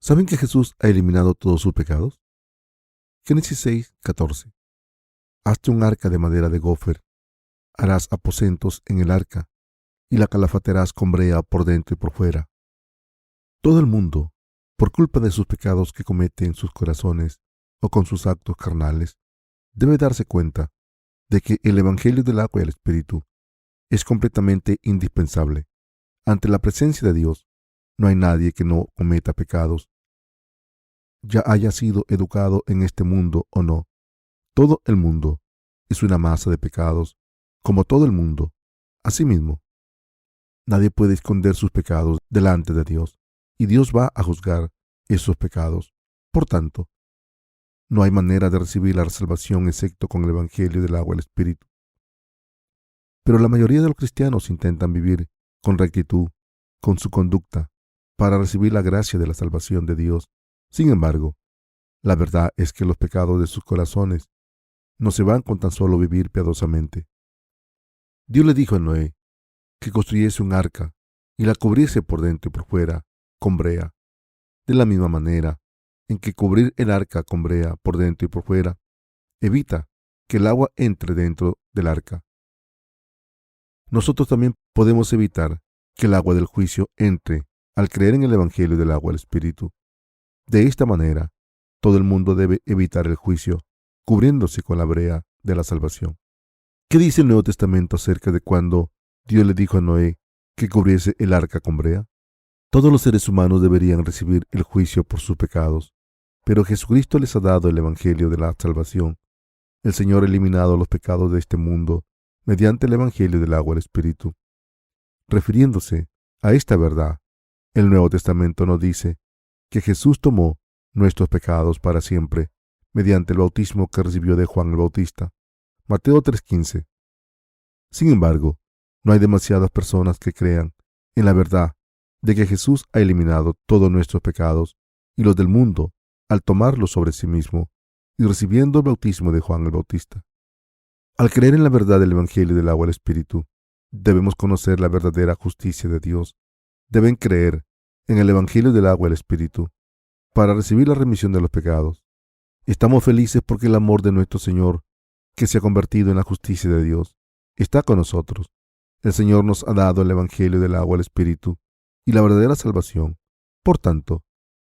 ¿Saben que Jesús ha eliminado todos sus pecados? Génesis 6:14. Hazte un arca de madera de gofer, harás aposentos en el arca, y la calafatearás con brea por dentro y por fuera. Todo el mundo, por culpa de sus pecados que comete en sus corazones o con sus actos carnales, debe darse cuenta de que el Evangelio del agua y el Espíritu es completamente indispensable. Ante la presencia de Dios, no hay nadie que no cometa pecados, ya haya sido educado en este mundo o no. Todo el mundo es una masa de pecados, como todo el mundo. Asimismo, nadie puede esconder sus pecados delante de Dios, y Dios va a juzgar esos pecados. Por tanto, no hay manera de recibir la salvación excepto con el Evangelio del agua y el Espíritu. Pero la mayoría de los cristianos intentan vivir con rectitud, con su conducta, para recibir la gracia de la salvación de Dios. Sin embargo, la verdad es que los pecados de sus corazones no se van con tan solo vivir piadosamente. Dios le dijo a Noé que construyese un arca y la cubriese por dentro y por fuera con brea. De la misma manera en que cubrir el arca con brea por dentro y por fuera evita que el agua entre dentro del arca, nosotros también podemos evitar que el agua del juicio entre al creer en el Evangelio del agua del Espíritu. De esta manera, todo el mundo debe evitar el juicio, cubriéndose con la brea de la salvación. ¿Qué dice el Nuevo Testamento acerca de cuando Dios le dijo a Noé que cubriese el arca con brea? Todos los seres humanos deberían recibir el juicio por sus pecados, pero Jesucristo les ha dado el Evangelio de la salvación. El Señor ha eliminado los pecados de este mundo mediante el Evangelio del agua del Espíritu. Refiriéndose a esta verdad, el Nuevo Testamento nos dice que Jesús tomó nuestros pecados para siempre mediante el bautismo que recibió de Juan el Bautista. Mateo 3:15. Sin embargo, no hay demasiadas personas que crean en la verdad de que Jesús ha eliminado todos nuestros pecados y los del mundo al tomarlos sobre sí mismo y recibiendo el bautismo de Juan el Bautista. Al creer en la verdad del Evangelio del agua y el Espíritu, debemos conocer la verdadera justicia de Dios. Deben creer en el Evangelio del agua y el Espíritu para recibir la remisión de los pecados. Estamos felices porque el amor de nuestro Señor, que se ha convertido en la justicia de Dios, está con nosotros. El Señor nos ha dado el Evangelio del agua y el Espíritu y la verdadera salvación. Por tanto,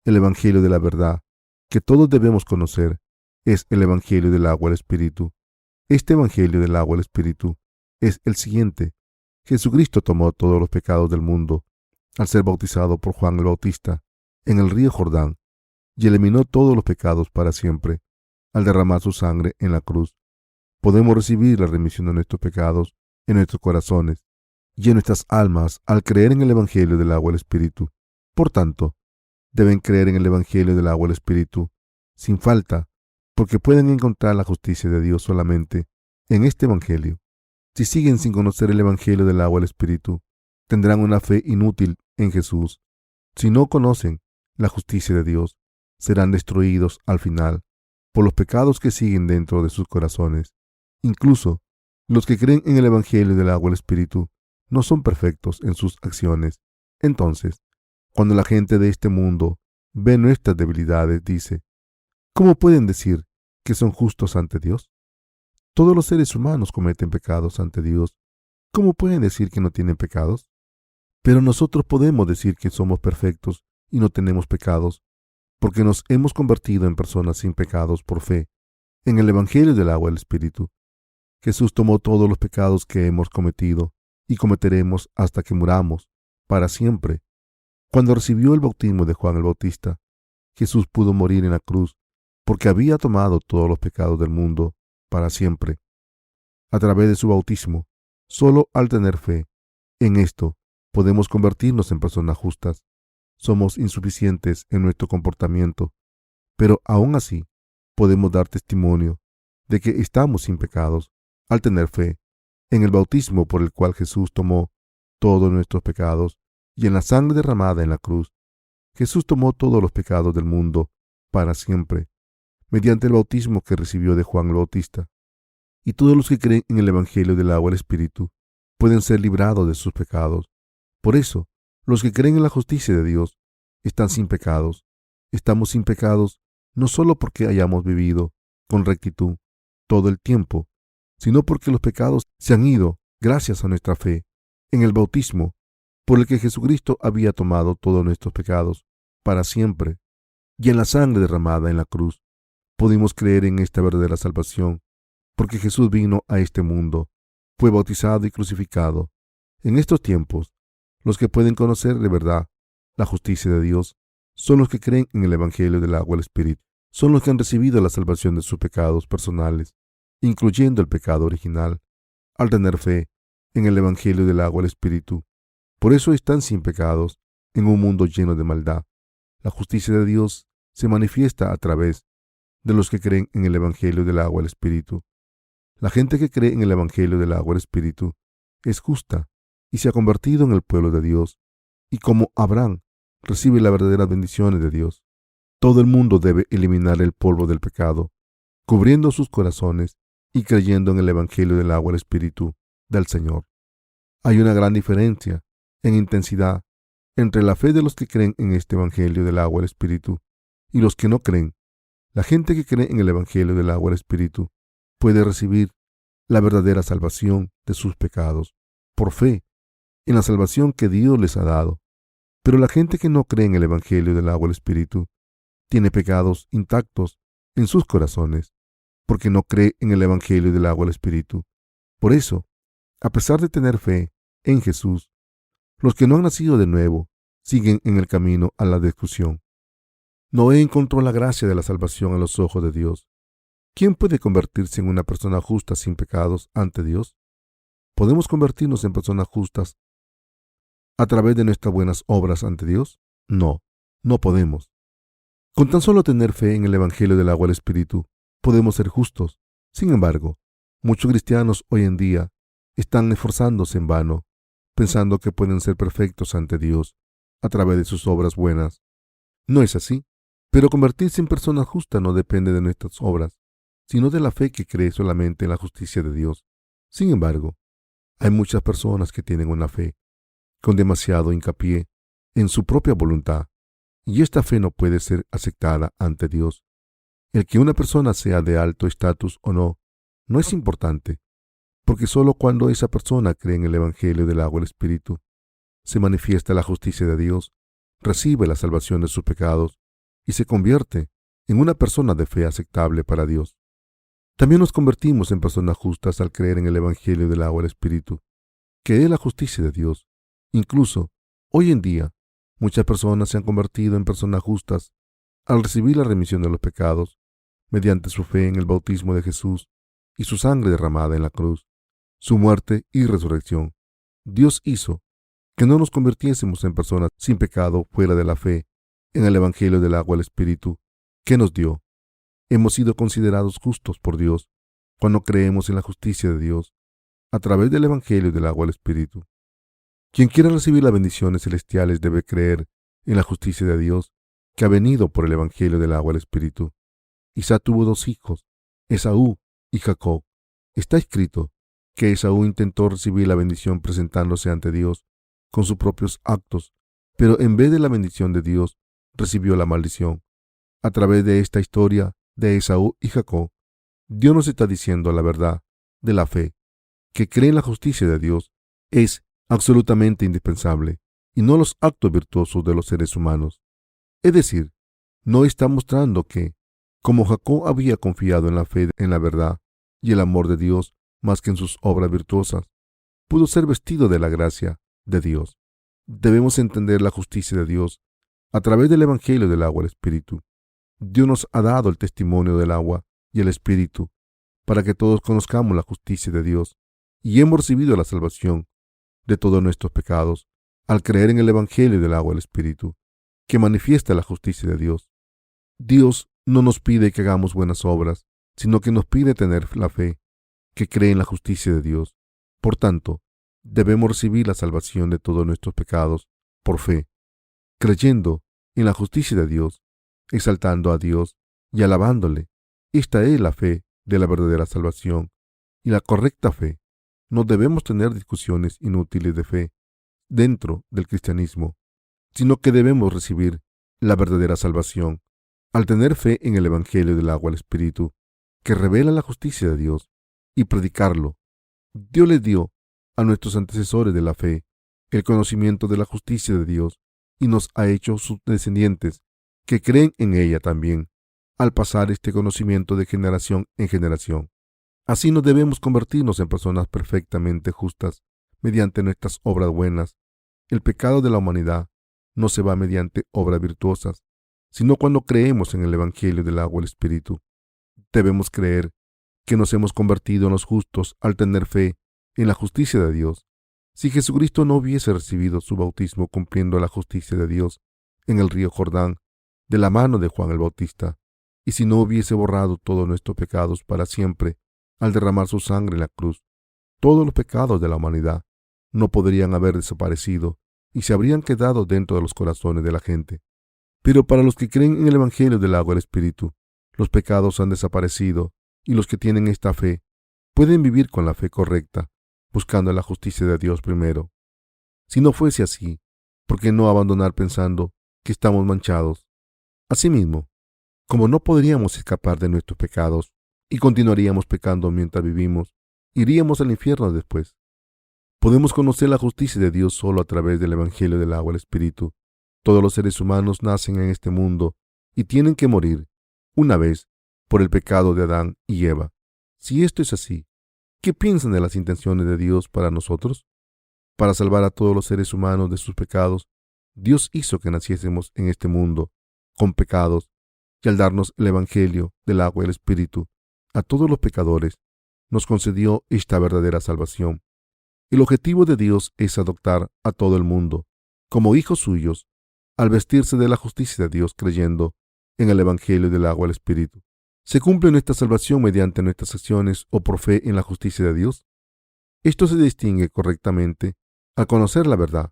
el Evangelio de la verdad que todos debemos conocer es el Evangelio del agua y el Espíritu. Este Evangelio del agua y el Espíritu es el siguiente. Jesucristo tomó todos los pecados del mundo al ser bautizado por Juan el Bautista en el río Jordán y eliminó todos los pecados para siempre al derramar su sangre en la cruz. Podemos recibir la remisión de nuestros pecados en nuestros corazones y en nuestras almas al creer en el Evangelio del agua y el Espíritu. Por tanto, deben creer en el Evangelio del agua y el Espíritu sin falta, porque pueden encontrar la justicia de Dios solamente en este Evangelio. Si siguen sin conocer el Evangelio del agua y el Espíritu, tendrán una fe inútil en Jesús. Si no conocen la justicia de Dios, serán destruidos al final por los pecados que siguen dentro de sus corazones. Incluso los que creen en el Evangelio del agua y el Espíritu no son perfectos en sus acciones. Entonces, cuando la gente de este mundo ve nuestras debilidades, dice: ¿cómo pueden decir que son justos ante Dios? Todos los seres humanos cometen pecados ante Dios. ¿Cómo pueden decir que no tienen pecados? Pero nosotros podemos decir que somos perfectos y no tenemos pecados, porque nos hemos convertido en personas sin pecados por fe en el Evangelio del agua y el Espíritu. Jesús tomó todos los pecados que hemos cometido y cometeremos hasta que muramos para siempre. Cuando recibió el bautismo de Juan el Bautista, Jesús pudo morir en la cruz porque había tomado todos los pecados del mundo para siempre. A través de su bautismo, solo al tener fe en esto, podemos convertirnos en personas justas. Somos insuficientes en nuestro comportamiento, pero aún así podemos dar testimonio de que estamos sin pecados al tener fe en el bautismo por el cual Jesús tomó todos nuestros pecados y en la sangre derramada en la cruz. Jesús tomó todos los pecados del mundo para siempre mediante el bautismo que recibió de Juan el Bautista. Y todos los que creen en el Evangelio del agua y el Espíritu pueden ser librados de sus pecados. Por eso, los que creen en la justicia de Dios están sin pecados. Estamos sin pecados no solo porque hayamos vivido con rectitud todo el tiempo, sino porque los pecados se han ido gracias a nuestra fe en el bautismo por el que Jesucristo había tomado todos nuestros pecados para siempre, y en la sangre derramada en la cruz. Pudimos creer en esta verdadera salvación porque Jesús vino a este mundo, fue bautizado y crucificado. En estos tiempos, los que pueden conocer de verdad la justicia de Dios son los que creen en el Evangelio del agua y el Espíritu. Son los que han recibido la salvación de sus pecados personales, incluyendo el pecado original, al tener fe en el Evangelio del agua y el Espíritu. Por eso están sin pecados en un mundo lleno de maldad. La justicia de Dios se manifiesta a través de los que creen en el Evangelio del agua y el Espíritu. La gente que cree en el Evangelio del agua y el Espíritu es justa y se ha convertido en el pueblo de Dios, y como Abraham recibe las verdaderas bendiciones de Dios. Todo el mundo debe eliminar el polvo del pecado, cubriendo sus corazones y creyendo en el Evangelio del agua y el Espíritu del Señor. Hay una gran diferencia en intensidad entre la fe de los que creen en este Evangelio del agua y el Espíritu y los que no creen. La gente que cree en el Evangelio del agua y el Espíritu puede recibir la verdadera salvación de sus pecados por fe en la salvación que Dios les ha dado. Pero la gente que no cree en el Evangelio del agua y el Espíritu tiene pecados intactos en sus corazones porque no cree en el Evangelio del agua y el Espíritu. Por eso, a pesar de tener fe en Jesús, los que no han nacido de nuevo siguen en el camino a la destrucción. Noé encontró la gracia de la salvación a los ojos de Dios. ¿Quién puede convertirse en una persona justa sin pecados ante Dios? ¿Podemos convertirnos en personas justas a través de nuestras buenas obras ante Dios? No, no podemos. Con tan solo tener fe en el Evangelio del agua y el Espíritu, podemos ser justos. Sin embargo, muchos cristianos hoy en día están esforzándose en vano, pensando que pueden ser perfectos ante Dios a través de sus obras buenas. No es así, pero convertirse en personas justas no depende de nuestras obras, sino de la fe que cree solamente en la justicia de Dios. Sin embargo, hay muchas personas que tienen una fe con demasiado hincapié en su propia voluntad, y esta fe no puede ser aceptada ante Dios. El que una persona sea de alto estatus o no, no es importante, porque solo cuando esa persona cree en el Evangelio del agua y el Espíritu, se manifiesta la justicia de Dios, recibe la salvación de sus pecados y se convierte en una persona de fe aceptable para Dios. También nos convertimos en personas justas al creer en el Evangelio del agua y el Espíritu, que es la justicia de Dios. Incluso, hoy en día, muchas personas se han convertido en personas justas al recibir la remisión de los pecados mediante su fe en el bautismo de Jesús y su sangre derramada en la cruz, su muerte y resurrección. Dios hizo que no nos convirtiésemos en personas sin pecado fuera de la fe en el Evangelio del agua y el Espíritu que nos dio. Hemos sido considerados justos por Dios cuando creemos en la justicia de Dios a través del Evangelio del agua y el Espíritu. Quien quiera recibir las bendiciones celestiales debe creer en la justicia de Dios que ha venido por el Evangelio del agua y el Espíritu. Isaac tuvo dos hijos, Esaú y Jacob. Está escrito que Esaú intentó recibir la bendición presentándose ante Dios con sus propios actos, pero en vez de la bendición de Dios, recibió la maldición. A través de esta historia de Esaú y Jacob, Dios nos está diciendo la verdad de la fe, que cree en la justicia de Dios es absolutamente indispensable, y no los actos virtuosos de los seres humanos. Es decir, no está mostrando que, como Jacob había confiado en la fe en la verdad y el amor de Dios más que en sus obras virtuosas, pudo ser vestido de la gracia de Dios. Debemos entender la justicia de Dios a través del Evangelio del agua y el Espíritu. Dios nos ha dado el testimonio del agua y el Espíritu para que todos conozcamos la justicia de Dios, y hemos recibido la salvación de todos nuestros pecados al creer en el Evangelio del agua y el Espíritu, que manifiesta la justicia de Dios. Dios no nos pide que hagamos buenas obras, sino que nos pide tener la fe que cree en la justicia de Dios. Por tanto, debemos recibir la salvación de todos nuestros pecados por fe, creyendo en la justicia de Dios, exaltando a Dios y alabándole. Esta es la fe de la verdadera salvación y la correcta fe. No debemos tener discusiones inútiles de fe dentro del cristianismo, sino que debemos recibir la verdadera salvación Al tener fe en el Evangelio del agua y el Espíritu, que revela la justicia de Dios, y predicarlo, Dios les dio a nuestros antecesores de la fe el conocimiento de la justicia de Dios y nos ha hecho sus descendientes que creen en ella también, al pasar este conocimiento de generación en generación. Así nos debemos convertirnos en personas perfectamente justas mediante nuestras obras buenas. El pecado de la humanidad no se va mediante obras virtuosas, sino cuando creemos en el Evangelio del agua y el Espíritu. Debemos creer que nos hemos convertido en los justos al tener fe en la justicia de Dios. Si Jesucristo no hubiese recibido su bautismo cumpliendo la justicia de Dios en el río Jordán, de la mano de Juan el Bautista, y si no hubiese borrado todos nuestros pecados para siempre al derramar su sangre en la cruz, todos los pecados de la humanidad no podrían haber desaparecido y se habrían quedado dentro de los corazones de la gente. Pero para los que creen en el Evangelio del agua y el Espíritu, los pecados han desaparecido y los que tienen esta fe pueden vivir con la fe correcta, buscando la justicia de Dios primero. Si no fuese así, ¿por qué no abandonar pensando que estamos manchados? Asimismo, como no podríamos escapar de nuestros pecados y continuaríamos pecando mientras vivimos, iríamos al infierno después. Podemos conocer la justicia de Dios solo a través del Evangelio del agua y el Espíritu. Todos los seres humanos nacen en este mundo y tienen que morir una vez por el pecado de Adán y Eva. Si esto es así, ¿qué piensan de las intenciones de Dios para nosotros? Para salvar a todos los seres humanos de sus pecados, Dios hizo que naciésemos en este mundo con pecados, y al darnos el Evangelio del agua y el Espíritu a todos los pecadores, nos concedió esta verdadera salvación. El objetivo de Dios es adoptar a todo el mundo como hijos suyos al vestirse de la justicia de Dios creyendo en el Evangelio del agua y el Espíritu. ¿Se cumple nuestra salvación mediante nuestras acciones o por fe en la justicia de Dios? Esto se distingue correctamente al conocer la verdad.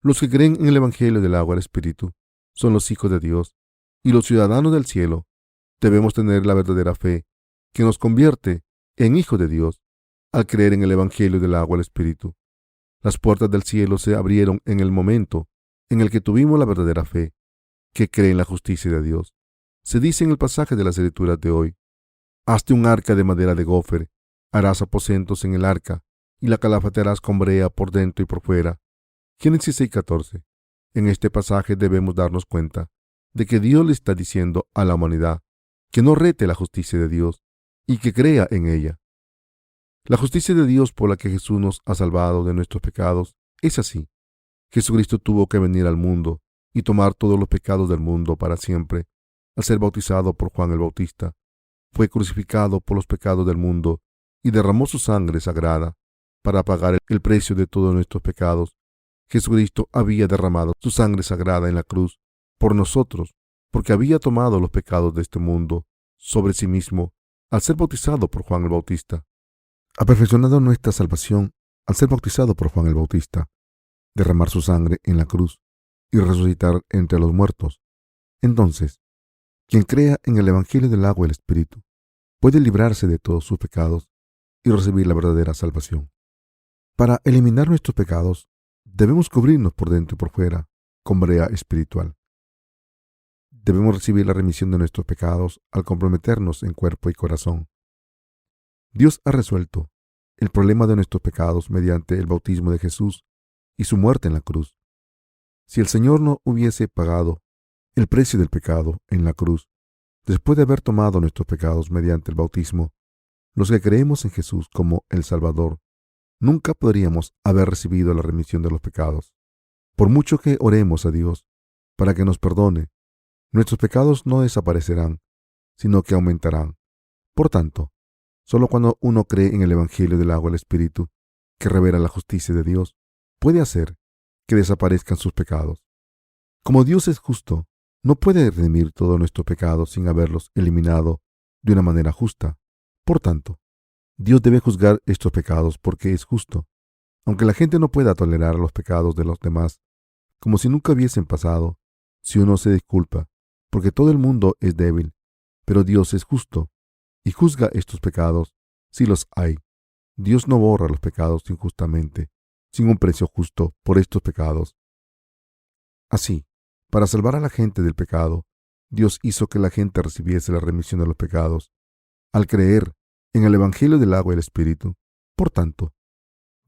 Los que creen en el Evangelio del agua y el Espíritu son los hijos de Dios y los ciudadanos del cielo. Debemos tener la verdadera fe que nos convierte en hijos de Dios al creer en el Evangelio del agua y el Espíritu. Las puertas del cielo se abrieron en el momento en el que tuvimos la verdadera fe que cree en la justicia de Dios. Se dice en el pasaje de las Escrituras de hoy: hazte un arca de madera de gofer, harás aposentos en el arca y la calafatearás con brea por dentro y por fuera. Génesis 6:14. En este pasaje debemos darnos cuenta de que Dios le está diciendo a la humanidad que no rete la justicia de Dios y que crea en ella. La justicia de Dios por la que Jesús nos ha salvado de nuestros pecados es así. Jesucristo tuvo que venir al mundo y tomar todos los pecados del mundo para siempre. Al ser bautizado por Juan el Bautista, fue crucificado por los pecados del mundo y derramó su sangre sagrada para pagar el precio de todos nuestros pecados. Jesucristo había derramado su sangre sagrada en la cruz por nosotros, porque había tomado los pecados de este mundo sobre sí mismo al ser bautizado por Juan el Bautista. Ha perfeccionado nuestra salvación al ser bautizado por Juan el Bautista, derramar su sangre en la cruz y resucitar entre los muertos. Entonces, quien crea en el Evangelio del agua y el Espíritu puede librarse de todos sus pecados y recibir la verdadera salvación. Para eliminar nuestros pecados, debemos cubrirnos por dentro y por fuera con brea espiritual. Debemos recibir la remisión de nuestros pecados al comprometernos en cuerpo y corazón. Dios ha resuelto el problema de nuestros pecados mediante el bautismo de Jesús y su muerte en la cruz. Si el Señor no hubiese pagado el precio del pecado en la cruz, después de haber tomado nuestros pecados mediante el bautismo, los que creemos en Jesús como el Salvador, nunca podríamos haber recibido la remisión de los pecados. Por mucho que oremos a Dios para que nos perdone, nuestros pecados no desaparecerán, sino que aumentarán. Por tanto, solo cuando uno cree en el Evangelio del agua y el Espíritu, que revela la justicia de Dios, puede hacer que desaparezcan sus pecados. Como Dios es justo, no puede redimir todos nuestros pecados sin haberlos eliminado de una manera justa. Por tanto, Dios debe juzgar estos pecados porque es justo. Aunque la gente no pueda tolerar los pecados de los demás, como si nunca hubiesen pasado, si uno se disculpa, porque todo el mundo es débil, pero Dios es justo y juzga estos pecados si los hay. Dios no borra los pecados injustamente, sin un precio justo por estos pecados. Así, para salvar a la gente del pecado, Dios hizo que la gente recibiese la remisión de los pecados al creer en el Evangelio del agua y el Espíritu. Por tanto,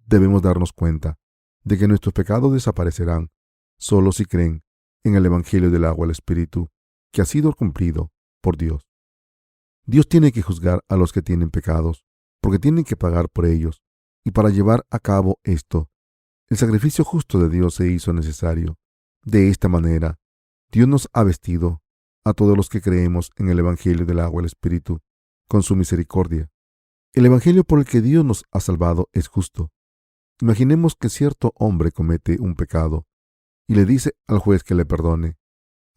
debemos darnos cuenta de que nuestros pecados desaparecerán solo si creen en el Evangelio del agua y el Espíritu que ha sido cumplido por Dios. Dios tiene que juzgar a los que tienen pecados, porque tienen que pagar por ellos, y para llevar a cabo esto, el sacrificio justo de Dios se hizo necesario. De esta manera, Dios nos ha vestido a todos los que creemos en el Evangelio del agua y el Espíritu con su misericordia. El Evangelio por el que Dios nos ha salvado es justo. Imaginemos que cierto hombre comete un pecado y le dice al juez que le perdone.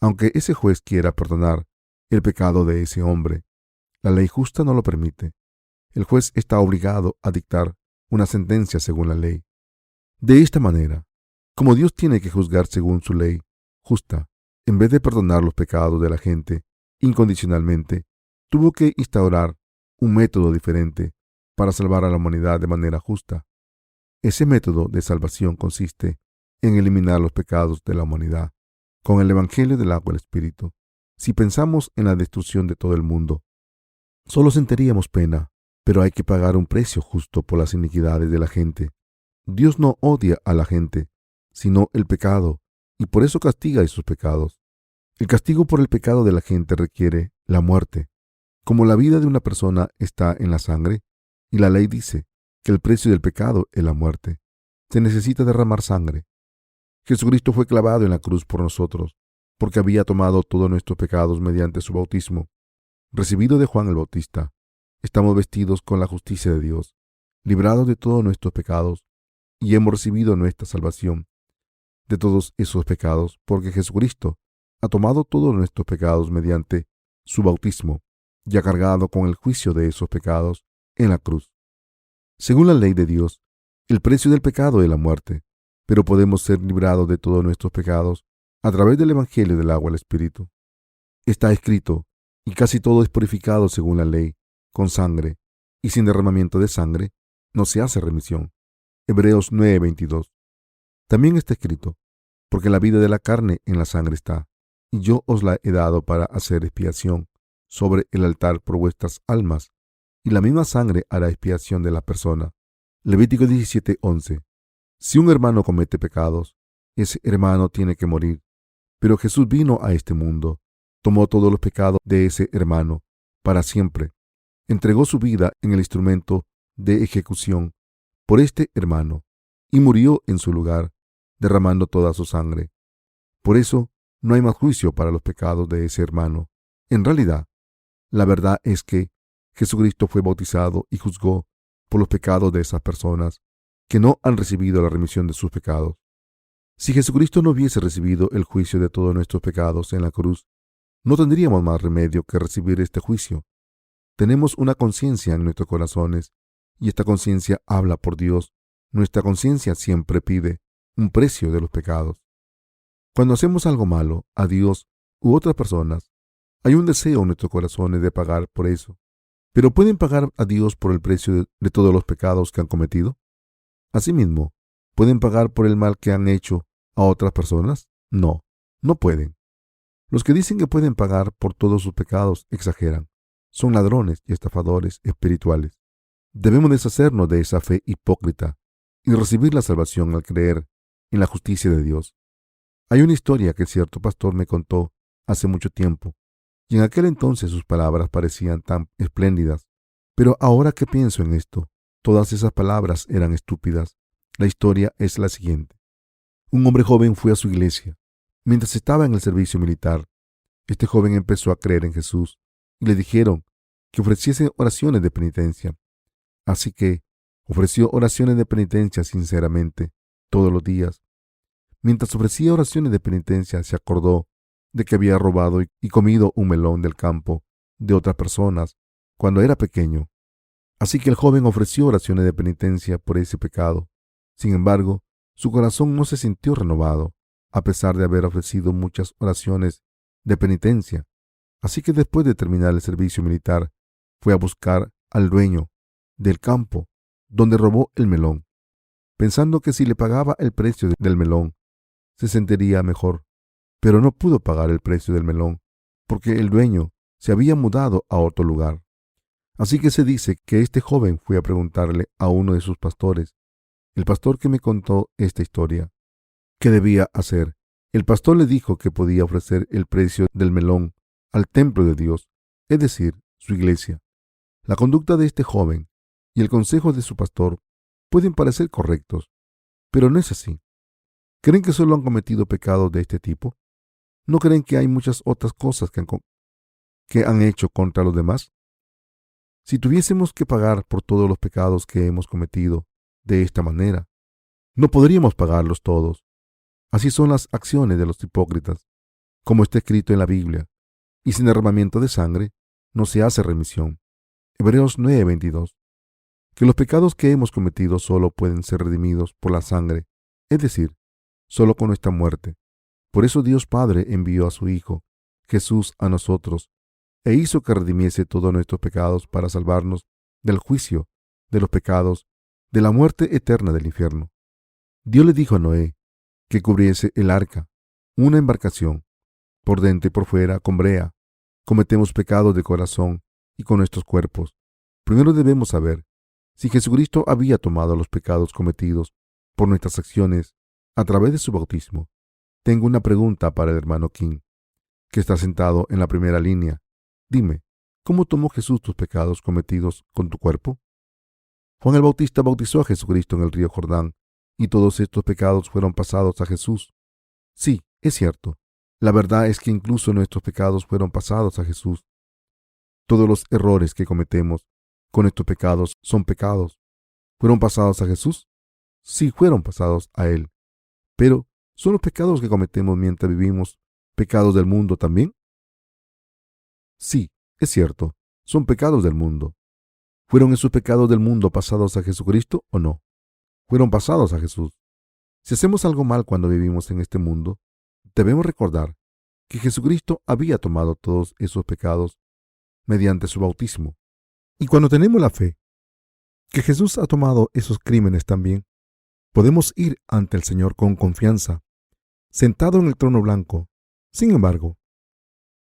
Aunque ese juez quiera perdonar el pecado de ese hombre, la ley justa no lo permite. El juez está obligado a dictar una sentencia según la ley. De esta manera, como Dios tiene que juzgar según su ley justa, en vez de perdonar los pecados de la gente incondicionalmente, tuvo que instaurar un método diferente para salvar a la humanidad de manera justa. Ese método de salvación consiste en eliminar los pecados de la humanidad con el Evangelio del agua y el Espíritu. Si pensamos en la destrucción de todo el mundo, solo sentiríamos pena, pero hay que pagar un precio justo por las iniquidades de la gente. Dios no odia a la gente, sino el pecado, y por eso castiga esos pecados. El castigo por el pecado de la gente requiere la muerte. Como la vida de una persona está en la sangre, y la ley dice que el precio del pecado es la muerte, se necesita derramar sangre. Jesucristo fue clavado en la cruz por nosotros, porque había tomado todos nuestros pecados mediante su bautismo, recibido de Juan el Bautista. Estamos vestidos con la justicia de Dios, librados de todos nuestros pecados, y hemos recibido nuestra salvación de todos esos pecados, porque Jesucristo ha tomado todos nuestros pecados mediante su bautismo y ha cargado con el juicio de esos pecados en la cruz. Según la ley de Dios, el precio del pecado es la muerte, pero podemos ser librados de todos nuestros pecados a través del Evangelio del agua y el Espíritu. Está escrito, y casi todo es purificado según la ley, con sangre, y sin derramamiento de sangre no se hace remisión. Hebreos 9:22. También está escrito, porque la vida de la carne en la sangre está, y yo os la he dado para hacer expiación sobre el altar por vuestras almas, y la misma sangre hará expiación de la persona. Levítico 17:11. Si un hermano comete pecados, ese hermano tiene que morir. Pero Jesús vino a este mundo, tomó todos los pecados de ese hermano para siempre, entregó su vida en el instrumento de ejecución por este hermano y murió en su lugar, derramando toda su sangre. Por eso no hay más juicio para los pecados de ese hermano. En realidad, la verdad es que Jesucristo fue bautizado y juzgó por los pecados de esas personas que no han recibido la remisión de sus pecados. Si Jesucristo no hubiese recibido el juicio de todos nuestros pecados en la cruz, no tendríamos más remedio que recibir este juicio. Tenemos una conciencia en nuestros corazones y esta conciencia habla por Dios. Nuestra conciencia siempre pide un precio de los pecados. Cuando hacemos algo malo a Dios u otras personas, hay un deseo en nuestros corazones de pagar por eso. ¿Pero pueden pagar a Dios por el precio de todos los pecados que han cometido? Asimismo, ¿pueden pagar por el mal que han hecho a otras personas? No, no pueden. Los que dicen que pueden pagar por todos sus pecados exageran. Son ladrones y estafadores espirituales. Debemos deshacernos de esa fe hipócrita y recibir la salvación al creer en la justicia de Dios. Hay una historia que cierto pastor me contó hace mucho tiempo, y en aquel entonces sus palabras parecían tan espléndidas. Pero ahora que pienso en esto, todas esas palabras eran estúpidas. La historia es la siguiente. Un hombre joven fue a su iglesia. Mientras estaba en el servicio militar, este joven empezó a creer en Jesús y le dijeron que ofreciese oraciones de penitencia. Así que ofreció oraciones de penitencia sinceramente todos los días. Mientras ofrecía oraciones de penitencia, se acordó de que había robado y comido un melón del campo de otras personas cuando era pequeño. Así que el joven ofreció oraciones de penitencia por ese pecado. Sin embargo, su corazón no se sintió renovado, a pesar de haber ofrecido muchas oraciones de penitencia. Así que después de terminar el servicio militar, fue a buscar al dueño del campo donde robó el melón, pensando que si le pagaba el precio del melón, se sentiría mejor. Pero no pudo pagar el precio del melón, porque el dueño se había mudado a otro lugar. Así que se dice que este joven fue a preguntarle a uno de sus pastores, el pastor que me contó esta historia, qué debía hacer. El pastor le dijo que podía ofrecer el precio del melón al templo de Dios, es decir, su iglesia. La conducta de este joven y el consejo de su pastor pueden parecer correctos, pero no es así. ¿Creen que solo han cometido pecados de este tipo? ¿No creen que hay muchas otras cosas que han hecho contra los demás? Si tuviésemos que pagar por todos los pecados que hemos cometido de esta manera, no podríamos pagarlos todos. Así son las acciones de los hipócritas, como está escrito en la Biblia, y sin derramamiento de sangre no se hace remisión. Hebreos 9:22. Que los pecados que hemos cometido solo pueden ser redimidos por la sangre, es decir, solo con nuestra muerte. Por eso Dios Padre envió a su Hijo, Jesús, a nosotros, e hizo que redimiese todos nuestros pecados para salvarnos del juicio, de los pecados, de la muerte eterna del infierno. Dios le dijo a Noé que cubriese el arca, una embarcación, por dentro y por fuera, con brea. Cometemos pecados de corazón y con nuestros cuerpos. Primero debemos saber si Jesucristo había tomado los pecados cometidos por nuestras acciones a través de su bautismo. Tengo una pregunta para el hermano King, que está sentado en la primera línea. Dime, ¿cómo tomó Jesús tus pecados cometidos con tu cuerpo? Juan el Bautista bautizó a Jesucristo en el río Jordán, y todos estos pecados fueron pasados a Jesús. Sí, es cierto. La verdad es que incluso nuestros pecados fueron pasados a Jesús. Todos los errores que cometemos con estos pecados son pecados. ¿Fueron pasados a Jesús? Sí, fueron pasados a Él. Pero, ¿son los pecados que cometemos mientras vivimos pecados del mundo también? Sí, es cierto, son pecados del mundo. ¿Fueron esos pecados del mundo pasados a Jesucristo o no? Fueron pasados a Jesús. Si hacemos algo mal cuando vivimos en este mundo, debemos recordar que Jesucristo había tomado todos esos pecados mediante su bautismo. Y cuando tenemos la fe que Jesús ha tomado esos crímenes también, podemos ir ante el Señor con confianza, sentado en el trono blanco. Sin embargo,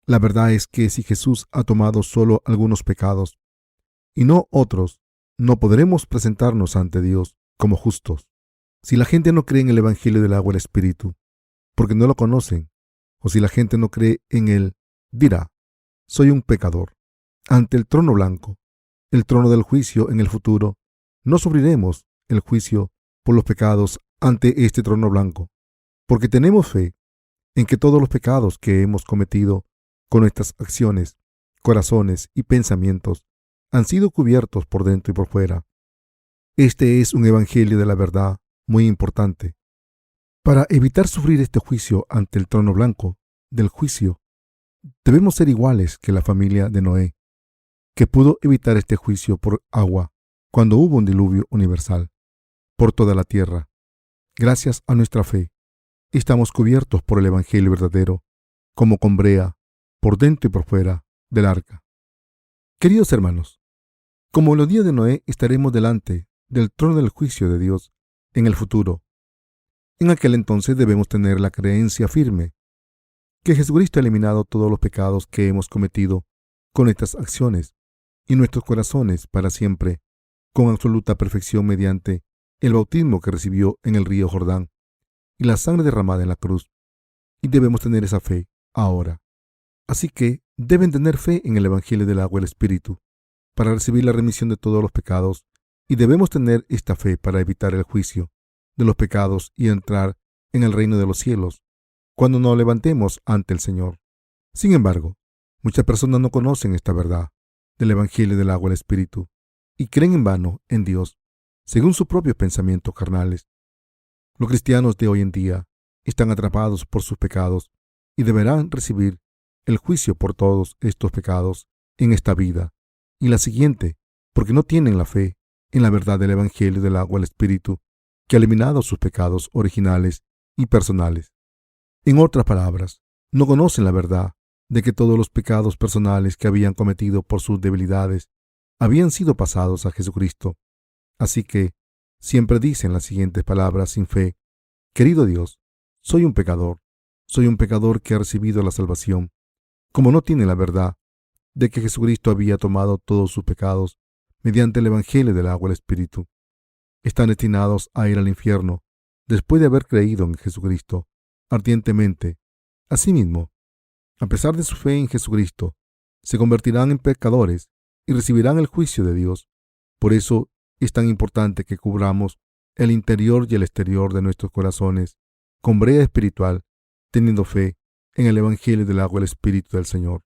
la verdad es que si Jesús ha tomado solo algunos pecados y no otros, no podremos presentarnos ante Dios como justos. Si la gente no cree en el Evangelio del agua y el Espíritu, porque no lo conocen, o si la gente no cree en Él, dirá, soy un pecador. Ante el trono blanco, el trono del juicio en el futuro, no sufriremos el juicio por los pecados ante este trono blanco, porque tenemos fe en que todos los pecados que hemos cometido con nuestras acciones, corazones y pensamientos han sido cubiertos por dentro y por fuera. Este es un evangelio de la verdad muy importante. Para evitar sufrir este juicio ante el trono blanco del juicio, debemos ser iguales que la familia de Noé, que pudo evitar este juicio por agua cuando hubo un diluvio universal por toda la tierra. Gracias a nuestra fe, estamos cubiertos por el evangelio verdadero, como con brea, por dentro y por fuera del arca. Queridos hermanos, como en los días de Noé, estaremos delante del trono del juicio de Dios en el futuro. En aquel entonces debemos tener la creencia firme que Jesucristo ha eliminado todos los pecados que hemos cometido con nuestras acciones y nuestros corazones para siempre, con absoluta perfección mediante el bautismo que recibió en el río Jordán y la sangre derramada en la cruz. Y debemos tener esa fe ahora. Así que deben tener fe en el Evangelio del agua y el Espíritu para recibir la remisión de todos los pecados, y debemos tener esta fe para evitar el juicio de los pecados y entrar en el reino de los cielos cuando nos levantemos ante el Señor. Sin embargo, muchas personas no conocen esta verdad del Evangelio del agua y el Espíritu y creen en vano en Dios según sus propios pensamientos carnales. Los cristianos de hoy en día están atrapados por sus pecados y deberán recibir el juicio por todos estos pecados en esta vida y la siguiente, porque no tienen la fe en la verdad del Evangelio del agua y el Espíritu, que ha eliminado sus pecados originales y personales. En otras palabras, no conocen la verdad de que todos los pecados personales que habían cometido por sus debilidades habían sido pasados a Jesucristo. Así que siempre dicen las siguientes palabras sin fe: querido Dios, soy un pecador que ha recibido la salvación, como no tienen la verdad de que Jesucristo había tomado todos sus pecados mediante el Evangelio del agua y el Espíritu, están destinados a ir al infierno después de haber creído en Jesucristo ardientemente. Asimismo, a pesar de su fe en Jesucristo, se convertirán en pecadores y recibirán el juicio de Dios. Por eso es tan importante que cubramos el interior y el exterior de nuestros corazones con brea espiritual, teniendo fe en el Evangelio del agua y el Espíritu del Señor.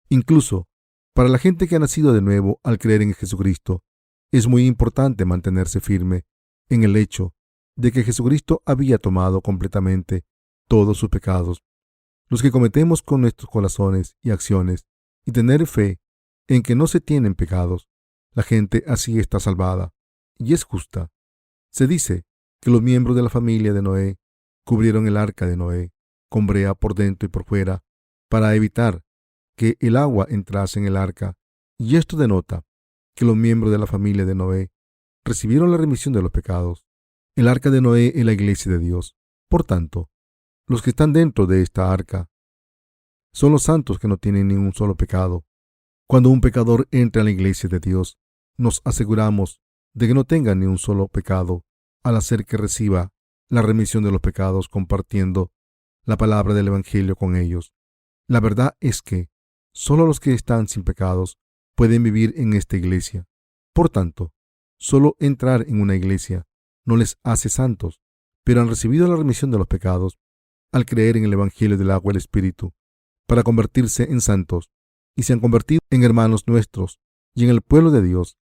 Incluso para la gente que ha nacido de nuevo al creer en Jesucristo, es muy importante mantenerse firme en el hecho de que Jesucristo había tomado completamente todos sus pecados, los que cometemos con nuestros corazones y acciones, y tener fe en que no se tienen pecados. La gente así está salvada y es justa. Se dice que los miembros de la familia de Noé cubrieron el arca de Noé con brea por dentro y por fuera para evitar que el agua entrase en el arca, y esto denota que los miembros de la familia de Noé recibieron la remisión de los pecados. El arca de Noé es la iglesia de Dios. Por tanto, los que están dentro de esta arca son los santos que no tienen ningún solo pecado. Cuando un pecador entra en la iglesia de Dios, nos aseguramos de que no tenga ni un solo pecado al hacer que reciba la remisión de los pecados compartiendo la palabra del Evangelio con ellos. La verdad es que solo los que están sin pecados pueden vivir en esta iglesia. Por tanto, solo entrar en una iglesia no les hace santos, pero han recibido la remisión de los pecados al creer en el Evangelio del agua y el Espíritu para convertirse en santos, y se han convertido en hermanos nuestros y en el pueblo de Dios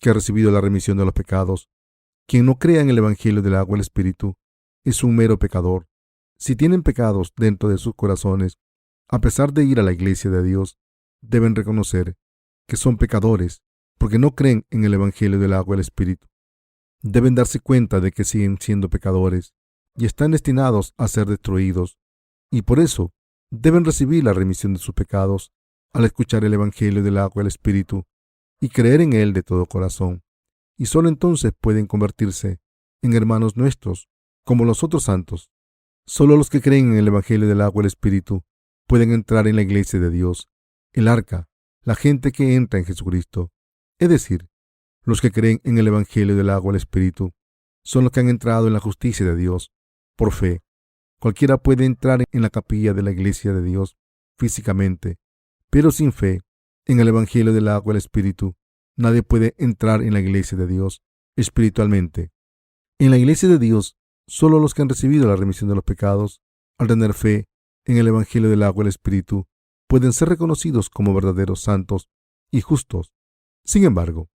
que ha recibido la remisión de los pecados. Quien no crea en el Evangelio del agua y el Espíritu es un mero pecador. Si tienen pecados dentro de sus corazones, a pesar de ir a la iglesia de Dios, deben reconocer que son pecadores porque no creen en el Evangelio del agua y el Espíritu. Deben darse cuenta de que siguen siendo pecadores y están destinados a ser destruidos, y por eso deben recibir la remisión de sus pecados al escuchar el Evangelio del agua y el Espíritu y creer en él de todo corazón, y solo entonces pueden convertirse en hermanos nuestros como los otros santos. Solo los que creen en el Evangelio del agua y el Espíritu pueden entrar en la iglesia de Dios, el arca, la gente que entra en Jesucristo. Es decir, los que creen en el Evangelio del agua y el Espíritu son los que han entrado en la justicia de Dios por fe. Cualquiera puede entrar en la capilla de la iglesia de Dios físicamente, pero sin fe en el Evangelio del agua y el Espíritu, nadie puede entrar en la iglesia de Dios espiritualmente. En la iglesia de Dios, solo los que han recibido la remisión de los pecados, al tener fe en el Evangelio del agua y el Espíritu, pueden ser reconocidos como verdaderos santos y justos. Sin embargo,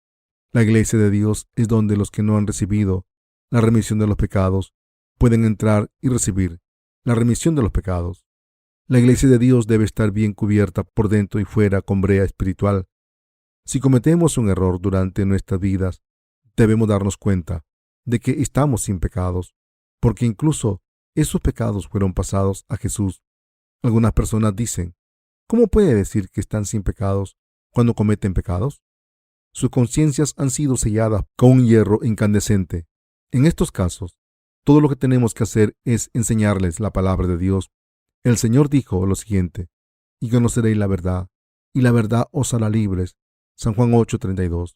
la iglesia de Dios es donde los que no han recibido la remisión de los pecados pueden entrar y recibir la remisión de los pecados. La iglesia de Dios debe estar bien cubierta por dentro y fuera con brea espiritual. Si cometemos un error durante nuestras vidas, debemos darnos cuenta de que estamos sin pecados, porque incluso esos pecados fueron pasados a Jesús. Algunas personas dicen, ¿cómo puede decir que están sin pecados cuando cometen pecados? Sus conciencias han sido selladas con un hierro incandescente. En estos casos, todo lo que tenemos que hacer es enseñarles la palabra de Dios. El Señor dijo lo siguiente, y conoceréis la verdad, y la verdad os hará libres. San Juan 8:32.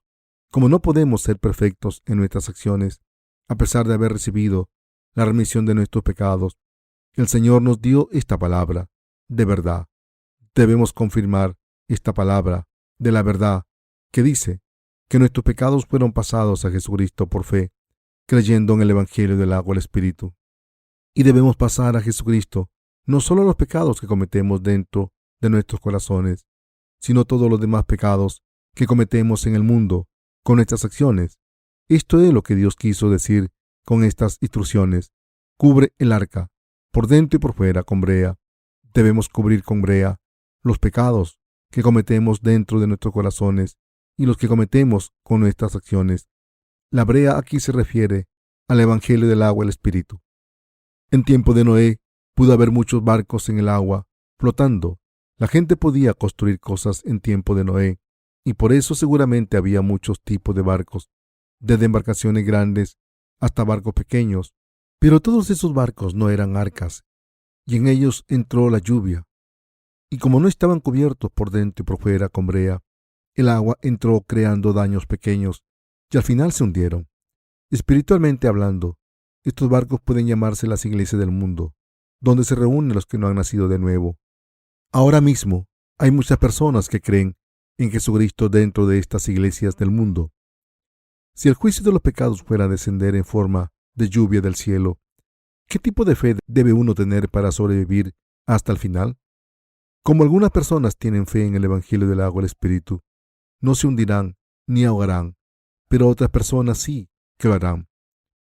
Como no podemos ser perfectos en nuestras acciones, a pesar de haber recibido la remisión de nuestros pecados, el Señor nos dio esta palabra de verdad. Debemos confirmar esta palabra de la verdad que dice que nuestros pecados fueron pasados a Jesucristo por fe, creyendo en el Evangelio del agua y el Espíritu. Y debemos pasar a Jesucristo no solo los pecados que cometemos dentro de nuestros corazones, sino todos los demás pecados que cometemos en el mundo con nuestras acciones. Esto es lo que Dios quiso decir con estas instrucciones. Cubre el arca, por dentro y por fuera, con brea. Debemos cubrir con brea los pecados que cometemos dentro de nuestros corazones y los que cometemos con nuestras acciones. La brea aquí se refiere al Evangelio del agua y el Espíritu. En tiempo de Noé pudo haber muchos barcos en el agua flotando. La gente podía construir cosas en tiempo de Noé, y por eso seguramente había muchos tipos de barcos, desde embarcaciones grandes hasta barcos pequeños. Pero todos esos barcos no eran arcas, y en ellos entró la lluvia. y como no estaban cubiertos por dentro y por fuera con brea, el agua entró creando daños pequeños y al final se hundieron. Espiritualmente hablando, estos barcos pueden llamarse las iglesias del mundo, donde se reúnen los que no han nacido de nuevo. Ahora mismo hay muchas personas que creen en Jesucristo dentro de estas iglesias del mundo. Si el juicio de los pecados fuera a descender en forma de lluvia del cielo, ¿qué tipo de fe debe uno tener para sobrevivir hasta el final? Como algunas personas tienen fe en el Evangelio del agua y el Espíritu, no se hundirán ni ahogarán, pero otras personas sí que lo harán,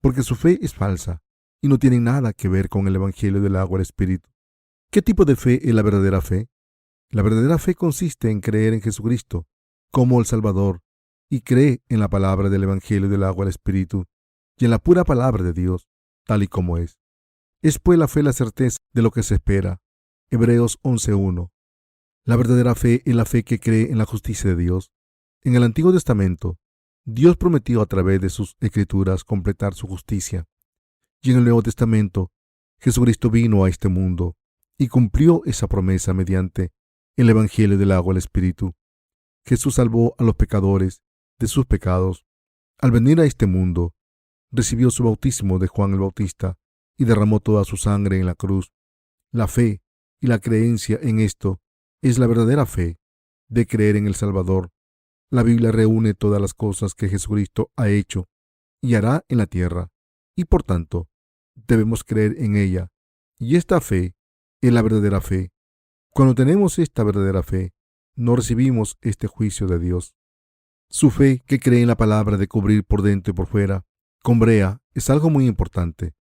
porque su fe es falsa y no tiene nada que ver con el Evangelio del agua y el Espíritu. ¿Qué tipo de fe es la verdadera fe? La verdadera fe consiste en creer en Jesucristo como el Salvador y cree en la palabra del Evangelio del agua y el Espíritu y en la pura palabra de Dios, tal y como es. Es pues la fe la certeza de lo que se espera. Hebreos 11:1. La verdadera fe es la fe que cree en la justicia de Dios. En el Antiguo Testamento, Dios prometió a través de sus escrituras completar su justicia. Y en el Nuevo Testamento, Jesucristo vino a este mundo y cumplió esa promesa mediante el Evangelio del agua y el Espíritu. Jesús salvó a los pecadores de sus pecados. Al venir a este mundo, recibió su bautismo de Juan el Bautista y derramó toda su sangre en la cruz. La fe y la creencia en esto es la verdadera fe de creer en el Salvador. La Biblia reúne todas las cosas que Jesucristo ha hecho y hará en la tierra, y por tanto, debemos creer en ella. Y esta fe es la verdadera fe. Cuando tenemos esta verdadera fe, no recibimos este juicio de Dios. Su fe, que cree en la palabra de cubrir por dentro y por fuera con brea, es algo muy importante.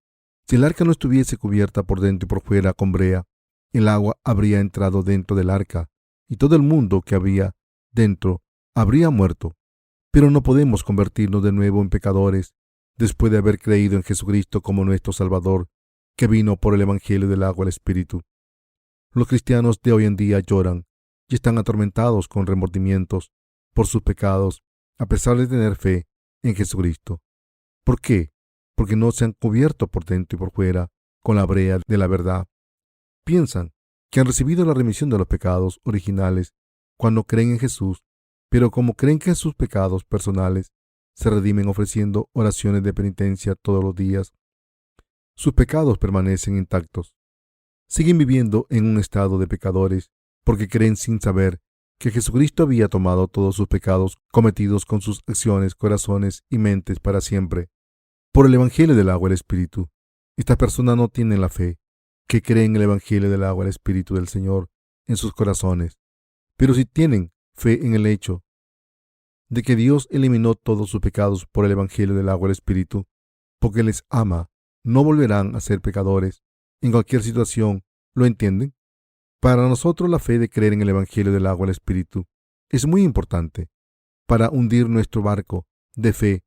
Si el arca no estuviese cubierta por dentro y por fuera con brea, el agua habría entrado dentro del arca y todo el mundo que había dentro habría muerto. Pero no podemos convertirnos de nuevo en pecadores después de haber creído en Jesucristo como nuestro Salvador, que vino por el Evangelio del agua y el Espíritu. Los cristianos de hoy en día lloran y están atormentados con remordimientos por sus pecados, a pesar de tener fe en Jesucristo. ¿Por qué? Porque no se han cubierto por dentro y por fuera con la brea de la verdad. Piensan que han recibido la remisión de los pecados originales cuando creen en Jesús, pero como creen que sus pecados personales se redimen ofreciendo oraciones de penitencia todos los días, sus pecados permanecen intactos. Siguen viviendo en un estado de pecadores porque creen sin saber que Jesucristo había tomado todos sus pecados cometidos con sus acciones, corazones y mentes para siempre. Por el Evangelio del agua y el Espíritu, estas personas no tienen la fe que creen en el Evangelio del agua y el Espíritu del Señor en sus corazones, pero si tienen fe en el hecho de que Dios eliminó todos sus pecados por el Evangelio del agua y el Espíritu, porque les ama, no volverán a ser pecadores en cualquier situación. ¿Lo entienden? Para nosotros la fe de creer en el Evangelio del agua y el Espíritu es muy importante. Para hundir nuestro barco de fe,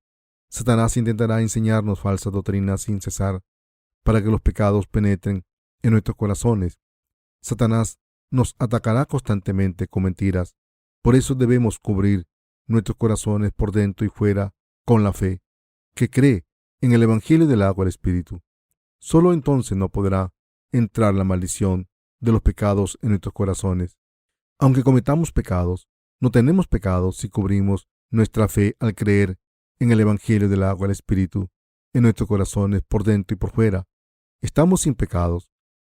Satanás intentará enseñarnos falsas doctrinas sin cesar para que los pecados penetren en nuestros corazones. Satanás nos atacará constantemente con mentiras. Por eso debemos cubrir nuestros corazones por dentro y fuera con la fe que cree en el Evangelio del agua y el Espíritu. Solo entonces no podrá entrar la maldición de los pecados en nuestros corazones. Aunque cometamos pecados, no tenemos pecados si cubrimos nuestra fe al creer en el Evangelio del agua y el Espíritu en nuestros corazones por dentro y por fuera. Estamos sin pecados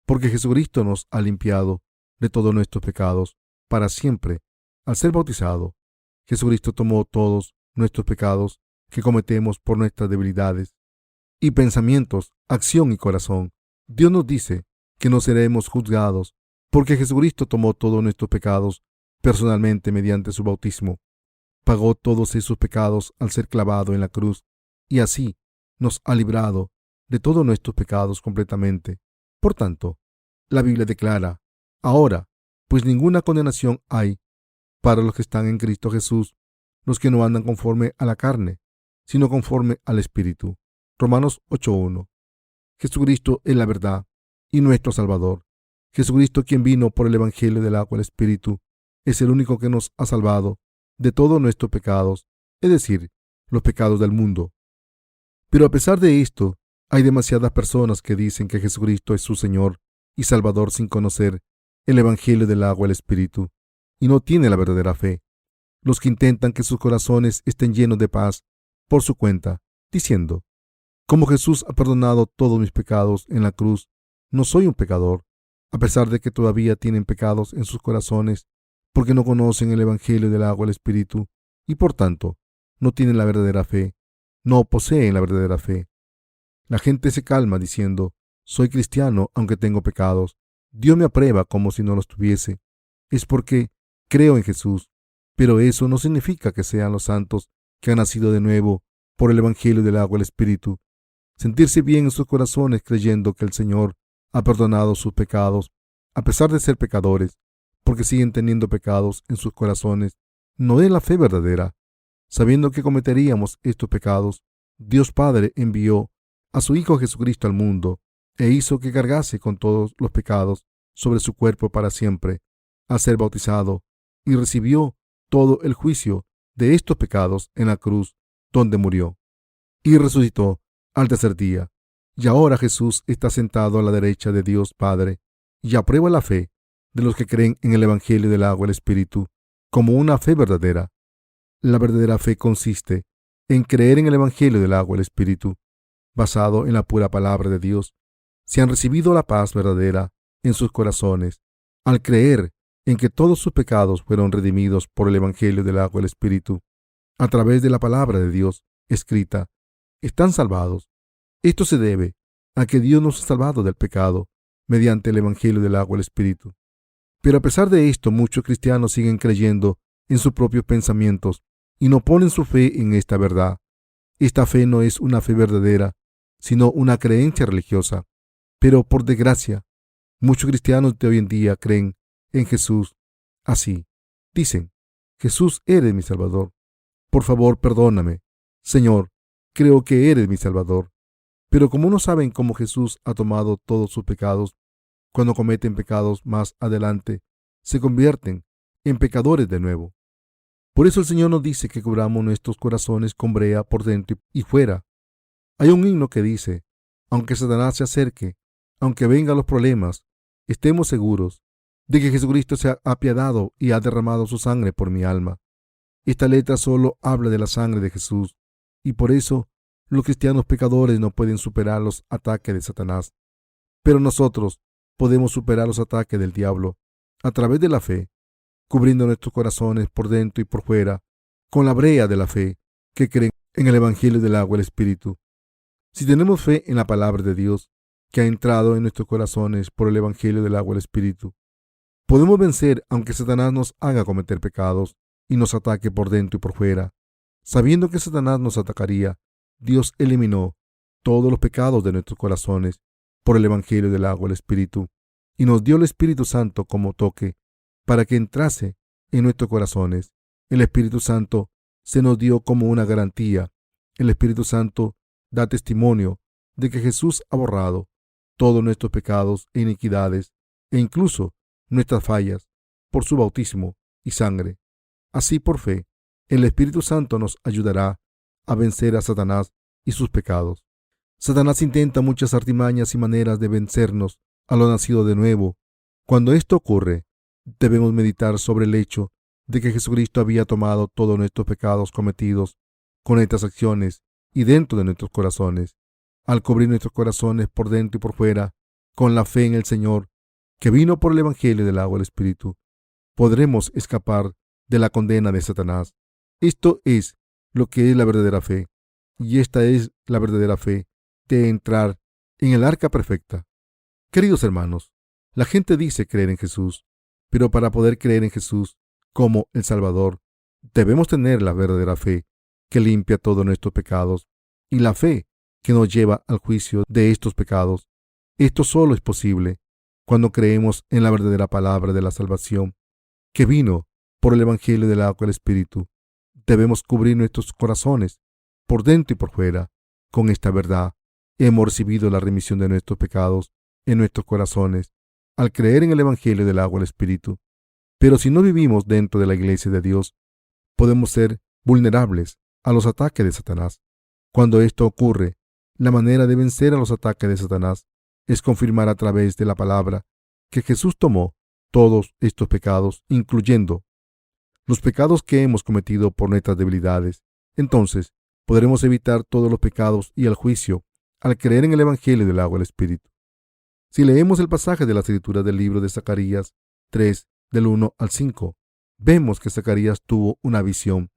porque Jesucristo nos ha limpiado de todos nuestros pecados para siempre. Al ser bautizado, Jesucristo tomó todos nuestros pecados que cometemos por nuestras debilidades y pensamientos, acción y corazón. Dios nos dice que no seremos juzgados porque Jesucristo tomó todos nuestros pecados personalmente mediante su bautismo. Pagó todos esos pecados al ser clavado en la cruz y así nos ha librado de todos nuestros pecados completamente. Por tanto, la Biblia declara, ahora, pues ninguna condenación hay para los que están en Cristo Jesús, los que no andan conforme a la carne, sino conforme al Espíritu. Romanos 8:1. Jesucristo es la verdad y nuestro Salvador. Jesucristo, quien vino por el Evangelio del agua y el Espíritu, es el único que nos ha salvado de todos nuestros pecados, es decir, los pecados del mundo. Pero a pesar de esto, hay demasiadas personas que dicen que Jesucristo es su Señor y Salvador sin conocer el Evangelio del agua y el Espíritu y no tienen la verdadera fe. Los que intentan que sus corazones estén llenos de paz por su cuenta, diciendo: como Jesús ha perdonado todos mis pecados en la cruz, no soy un pecador, a pesar de que todavía tienen pecados en sus corazones, porque no conocen el Evangelio del agua y el Espíritu, y por tanto no tienen la verdadera fe, no poseen la verdadera fe. La gente se calma diciendo: soy cristiano aunque tengo pecados. Dios me aprueba como si no los tuviese. Es porque creo en Jesús. Pero eso no significa que sean los santos que han nacido de nuevo por el Evangelio del agua y el Espíritu. Sentirse bien en sus corazones creyendo que el Señor ha perdonado sus pecados, a pesar de ser pecadores, porque siguen teniendo pecados en sus corazones, no es la fe verdadera. Sabiendo que cometeríamos estos pecados, Dios Padre envió a su Hijo Jesucristo al mundo e hizo que cargase con todos los pecados sobre su cuerpo para siempre, al ser bautizado, y recibió todo el juicio de estos pecados en la cruz, donde murió, y resucitó al tercer día. Y ahora Jesús está sentado a la derecha de Dios Padre y aprueba la fe de los que creen en el Evangelio del agua y el Espíritu como una fe verdadera. La verdadera fe consiste en creer en el Evangelio del agua y el Espíritu, basado en la pura palabra de Dios. Si han recibido la paz verdadera en sus corazones, al creer en que todos sus pecados fueron redimidos por el Evangelio del agua y el Espíritu, a través de la palabra de Dios escrita, están salvados. Esto se debe a que Dios nos ha salvado del pecado mediante el Evangelio del agua y el Espíritu. Pero a pesar de esto, muchos cristianos siguen creyendo en sus propios pensamientos y no ponen su fe en esta verdad. Esta fe no es una fe verdadera, sino una creencia religiosa. Pero por desgracia, muchos cristianos de hoy en día creen en Jesús así. Dicen: Jesús, eres mi Salvador. Por favor, perdóname. Señor, creo que eres mi Salvador. Pero como no saben cómo Jesús ha tomado todos sus pecados, cuando cometen pecados más adelante, se convierten en pecadores de nuevo. Por eso el Señor nos dice que cubramos nuestros corazones con brea por dentro y fuera. Hay un himno que dice: aunque Satanás se acerque, aunque vengan los problemas, estemos seguros de que Jesucristo se ha apiadado y ha derramado su sangre por mi alma. Esta letra solo habla de la sangre de Jesús, y por eso los cristianos pecadores no pueden superar los ataques de Satanás. Pero nosotros podemos superar los ataques del diablo a través de la fe, cubriendo nuestros corazones por dentro y por fuera con la brea de la fe que creen en el Evangelio del agua y el Espíritu. Si tenemos fe en la palabra de Dios que ha entrado en nuestros corazones por el Evangelio del agua y el Espíritu, podemos vencer aunque Satanás nos haga cometer pecados y nos ataque por dentro y por fuera. Sabiendo que Satanás nos atacaría, Dios eliminó todos los pecados de nuestros corazones por el Evangelio del agua y el Espíritu, y nos dio el Espíritu Santo como toque para que entrase en nuestros corazones. El Espíritu Santo se nos dio como una garantía. El Espíritu Santo da testimonio de que Jesús ha borrado todos nuestros pecados e iniquidades, e incluso nuestras fallas, por su bautismo y sangre. Así, por fe, el Espíritu Santo nos ayudará a vencer a Satanás y sus pecados. Satanás intenta muchas artimañas y maneras de vencernos a lo nacido de nuevo. Cuando esto ocurre, debemos meditar sobre el hecho de que Jesucristo había tomado todos nuestros pecados cometidos con estas acciones y dentro de nuestros corazones. Al cubrir nuestros corazones por dentro y por fuera con la fe en el Señor, que vino por el Evangelio del agua y el Espíritu, podremos escapar de la condena de Satanás. Esto es lo que es la verdadera fe, y esta es la verdadera fe de entrar en el arca perfecta. Queridos hermanos, la gente dice creer en Jesús, pero para poder creer en Jesús como el Salvador, debemos tener la verdadera fe que limpia todos nuestros pecados y la fe que nos lleva al juicio de estos pecados. Esto solo es posible cuando creemos en la verdadera palabra de la salvación que vino por el Evangelio del agua y el Espíritu. Debemos cubrir nuestros corazones por dentro y por fuera con esta verdad. Hemos recibido la remisión de nuestros pecados en nuestros corazones al creer en el Evangelio del agua y el Espíritu. Pero si no vivimos dentro de la iglesia de Dios, podemos ser vulnerables a los ataques de Satanás. Cuando esto ocurre, la manera de vencer a los ataques de Satanás es confirmar a través de la palabra que Jesús tomó todos estos pecados, incluyendo los pecados que hemos cometido por nuestras debilidades, entonces podremos evitar todos los pecados y el juicio al creer en el Evangelio del agua y el Espíritu. Si leemos el pasaje de la escritura del libro de Zacarías 3, del 1 al 5, vemos que Zacarías tuvo una visión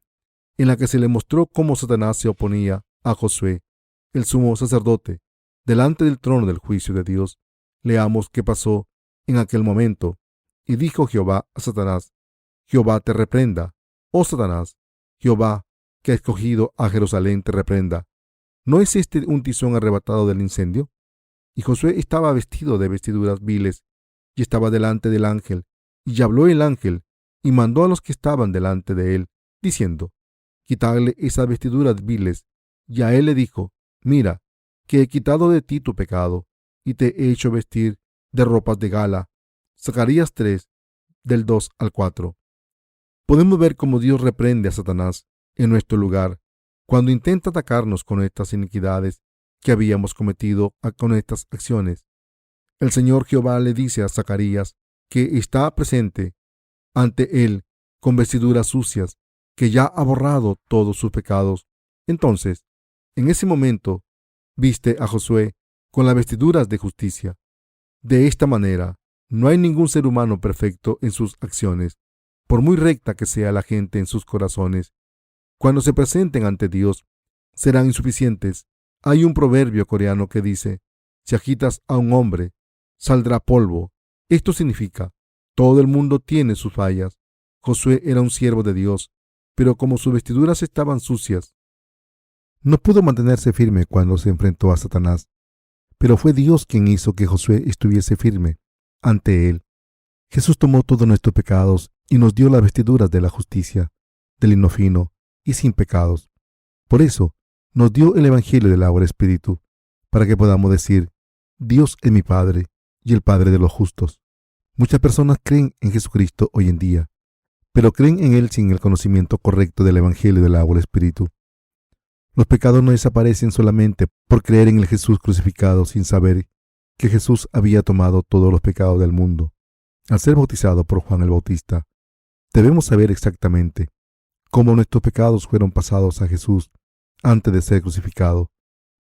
en la que se le mostró cómo Satanás se oponía a Josué, el sumo sacerdote, delante del trono del juicio de Dios. Leamos qué pasó en aquel momento. Y dijo Jehová a Satanás: Jehová te reprenda, oh Satanás. Jehová, que ha escogido a Jerusalén, te reprenda. ¿No es este un tizón arrebatado del incendio? Y Josué estaba vestido de vestiduras viles, y estaba delante del ángel. Y habló el ángel, y mandó a los que estaban delante de él, diciendo: Quitadle esas vestiduras viles. Y a él le dijo: Mira, que he quitado de ti tu pecado, y te he hecho vestir de ropas de gala. Zacarías 3, del 2 al 4. Podemos ver cómo Dios reprende a Satanás en nuestro lugar cuando intenta atacarnos con estas iniquidades que habíamos cometido con estas acciones. El Señor Jehová le dice a Zacarías que está presente ante él con vestiduras sucias, que ya ha borrado todos sus pecados. Entonces, en ese momento, viste a Josué con las vestiduras de justicia. De esta manera, no hay ningún ser humano perfecto en sus acciones, por muy recta que sea la gente en sus corazones. Cuando se presenten ante Dios, serán insuficientes. Hay un proverbio coreano que dice: si agitas a un hombre, saldrá polvo. Esto significa: todo el mundo tiene sus fallas. Josué era un siervo de Dios, pero como sus vestiduras estaban sucias, no pudo mantenerse firme cuando se enfrentó a Satanás. Pero fue Dios quien hizo que Josué estuviese firme ante él. Jesús tomó todos nuestros pecados y nos dio las vestiduras de la justicia, de lino fino y sin pecados. Por eso nos dio el Evangelio del agua y el Espíritu, para que podamos decir: Dios es mi Padre y el Padre de los justos. Muchas personas creen en Jesucristo hoy en día, pero creen en Él sin el conocimiento correcto del Evangelio del agua y el Espíritu. Los pecados no desaparecen solamente por creer en el Jesús crucificado sin saber que Jesús había tomado todos los pecados del mundo. Al ser bautizado por Juan el Bautista, debemos saber exactamente cómo nuestros pecados fueron pasados a Jesús antes de ser crucificado.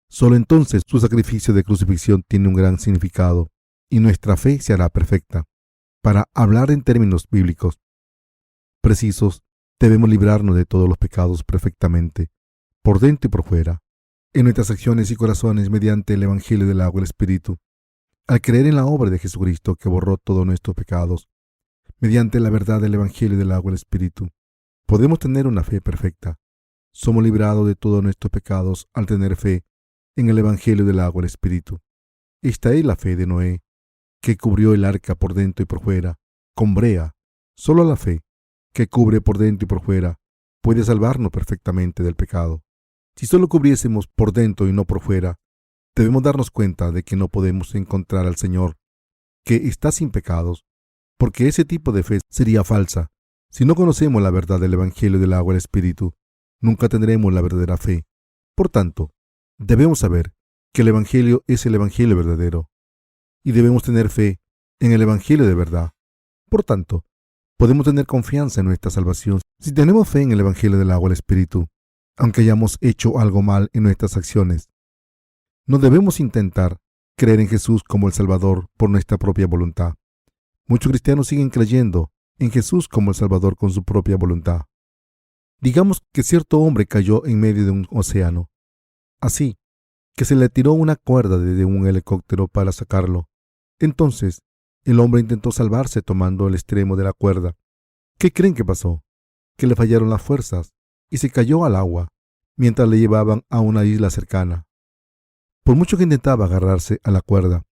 Solo entonces su sacrificio de crucifixión tiene un gran significado y nuestra fe se hará perfecta. Para hablar en términos bíblicos precisos, debemos librarnos de todos los pecados perfectamente, por dentro y por fuera, en nuestras acciones y corazones mediante el Evangelio del agua y el Espíritu. Al creer en la obra de Jesucristo que borró todos nuestros pecados, mediante la verdad del Evangelio del agua y el Espíritu, podemos tener una fe perfecta. Somos librados de todos nuestros pecados al tener fe en el Evangelio del agua y el Espíritu. Esta es la fe de Noé, que cubrió el arca por dentro y por fuera, con brea. Solo la fe, que cubre por dentro y por fuera, puede salvarnos perfectamente del pecado. Si solo cubriésemos por dentro y no por fuera, debemos darnos cuenta de que no podemos encontrar al Señor, que está sin pecados, porque ese tipo de fe sería falsa. Si no conocemos la verdad del Evangelio del agua y el Espíritu, nunca tendremos la verdadera fe. Por tanto, debemos saber que el Evangelio es el Evangelio verdadero, y debemos tener fe en el Evangelio de verdad. Por tanto, podemos tener confianza en nuestra salvación si tenemos fe en el Evangelio del agua y el Espíritu, aunque hayamos hecho algo mal en nuestras acciones. No debemos intentar creer en Jesús como el Salvador por nuestra propia voluntad. Muchos cristianos siguen creyendo en Jesús como el Salvador con su propia voluntad. Digamos que cierto hombre cayó en medio de un océano, así que se le tiró una cuerda desde un helicóptero para sacarlo. Entonces, el hombre intentó salvarse tomando el extremo de la cuerda. ¿Qué creen que pasó? Que le fallaron las fuerzas y se cayó al agua mientras le llevaban a una isla cercana. Por mucho que intentaba agarrarse a la cuerda,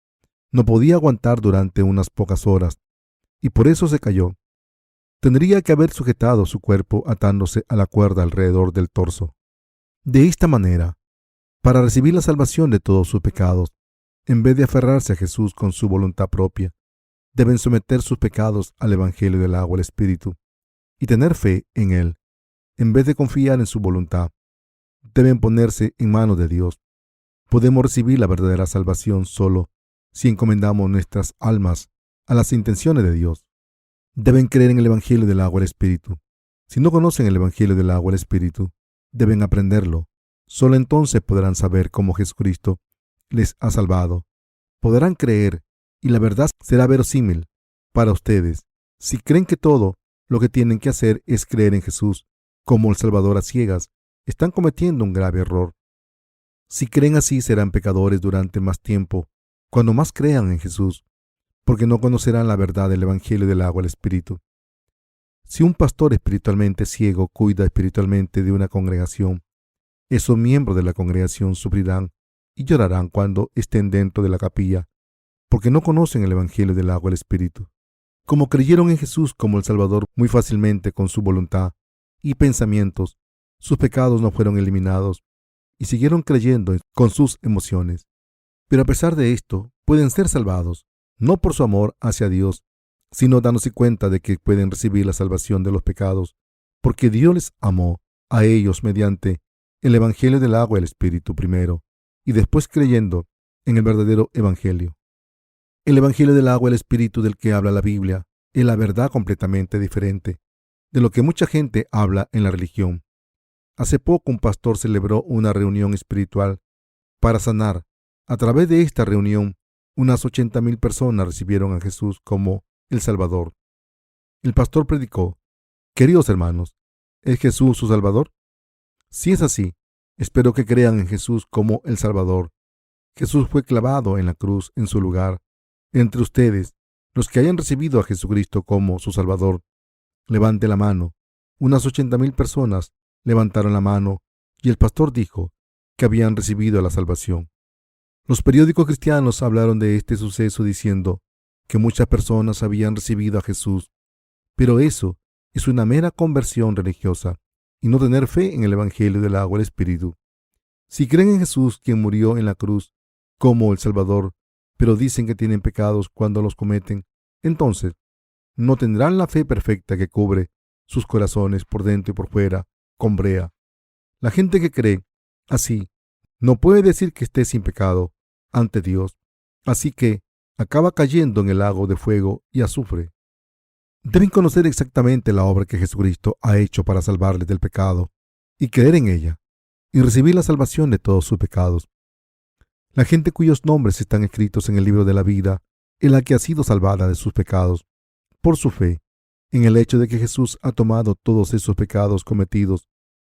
no podía aguantar durante unas pocas horas y por eso se cayó. Tendría que haber sujetado su cuerpo atándose a la cuerda alrededor del torso. De esta manera, para recibir la salvación de todos sus pecados, en vez de aferrarse a Jesús con su voluntad propia, deben someter sus pecados al Evangelio del agua y el Espíritu y tener fe en Él. En vez de confiar en su voluntad, deben ponerse en manos de Dios. Podemos recibir la verdadera salvación solo si encomendamos nuestras almas a las intenciones de Dios. Deben creer en el Evangelio del agua y el Espíritu. Si no conocen el Evangelio del agua y el Espíritu, deben aprenderlo. Solo entonces podrán saber cómo Jesucristo les ha salvado. Podrán creer y la verdad será verosímil para ustedes. Si creen que todo lo que tienen que hacer es creer en Jesús como el Salvador a ciegas, están cometiendo un grave error. Si creen así, serán pecadores durante más tiempo, cuando más crean en Jesús, porque no conocerán la verdad del Evangelio del agua y el Espíritu. Si un pastor espiritualmente ciego cuida espiritualmente de una congregación, esos miembros de la congregación sufrirán y llorarán cuando estén dentro de la capilla, porque no conocen el Evangelio del agua y el Espíritu. Como creyeron en Jesús como el Salvador muy fácilmente con su voluntad y pensamientos, sus pecados no fueron eliminados y siguieron creyendo con sus emociones. Pero a pesar de esto, pueden ser salvados, no por su amor hacia Dios, sino dándose cuenta de que pueden recibir la salvación de los pecados, porque Dios les amó a ellos mediante el Evangelio del agua y el Espíritu primero, y después creyendo en el verdadero Evangelio. El Evangelio del agua y el Espíritu del que habla la Biblia es la verdad completamente diferente de lo que mucha gente habla en la religión. Hace poco un pastor celebró una reunión espiritual para sanar. A través de esta reunión, unas 80,000 personas recibieron a Jesús como el Salvador. El pastor predicó: queridos hermanos, ¿es Jesús su Salvador? Si es así, espero que crean en Jesús como el Salvador. Jesús fue clavado en la cruz en su lugar. Entre ustedes, los que hayan recibido a Jesucristo como su Salvador, levante la mano. Unas 80,000 personas levantaron la mano y el pastor dijo que habían recibido la salvación. Los periódicos cristianos hablaron de este suceso diciendo que muchas personas habían recibido a Jesús, pero eso es una mera conversión religiosa y no tener fe en el Evangelio del agua y el Espíritu. Si creen en Jesús, quien murió en la cruz como el Salvador, pero dicen que tienen pecados cuando los cometen, entonces no tendrán la fe perfecta que cubre sus corazones por dentro y por fuera con brea. La gente que cree así no puede decir que esté sin pecado ante Dios, así que acaba cayendo en el lago de fuego y azufre. Deben conocer exactamente la obra que Jesucristo ha hecho para salvarles del pecado y creer en ella y recibir la salvación de todos sus pecados. La gente cuyos nombres están escritos en el libro de la vida es la que ha sido salvada de sus pecados por su fe en el hecho de que Jesús ha tomado todos esos pecados cometidos